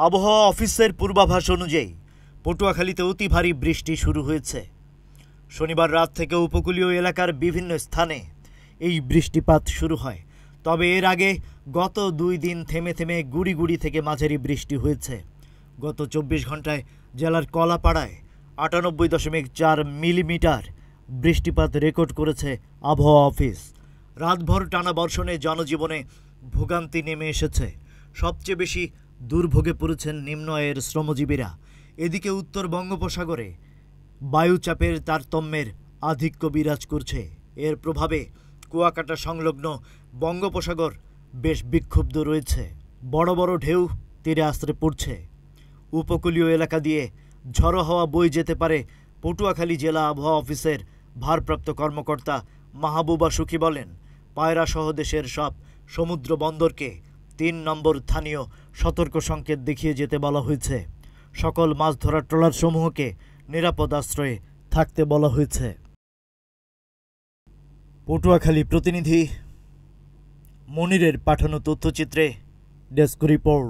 আবহাওয়া অফিসের পূর্বাভাস অনুযায়ী পটুয়াখালীতে অতি ভারী বৃষ্টি শুরু হয়েছে। শনিবার রাত থেকে উপকূলীয় এলাকার বিভিন্ন স্থানে এই বৃষ্টিপাত শুরু হয়। তবে এর আগে গত 2 দিন থেমে থেমে গুড়ি গুড়ি থেকে মাঝারি বৃষ্টি হয়েছে। গত 24 ঘন্টায় জেলার কলাপাড়ায় 98.4 মিলিমিটার বৃষ্টিপাত রেকর্ড করেছে আবহাওয়া অফিস। রাতভর টানা বর্ষণে জনজীবনে ভোগান্তি নেমে এসেছে। সবচেয়ে বেশি দুর্ভোগে পড়েছেন নিম্ন আয়ের শ্রমজীবীরা। এদিকে উত্তর বঙ্গোপসাগরে বায়ুচাপের তারতম্যের আধিক্য বিরাজ করছে। এর প্রভাবে কুয়াকাটা সংলগ্ন বঙ্গোপসাগর বেশ বিক্ষুব্ধ রয়েছে। বড় বড় ঢেউ তীরে আশ্রে পড়ছে। উপকূলীয় এলাকা দিয়ে ঝড়ো হাওয়া বয়ে যেতে পারে। পটুয়াখালী জেলা আবহাওয়া অফিসের ভারপ্রাপ্ত কর্মকর্তা মাহবুবা সুখী বলেন, পায়রা সহ দেশের সব সমুদ্র বন্দরকে 3 নম্বর স্থানীয় সতর্ক সংকেত দেখিয়ে যেতে বলা হয়েছে। সকল মাছ ধরার ট্রলারসমূহকে নিরাপদ আশ্রয়ে থাকতে বলা হয়েছে। পটুয়াখালী প্রতিনিধি মনিরের পাঠানো তথ্যচিত্রে ডেস্ক রিপোর্ট।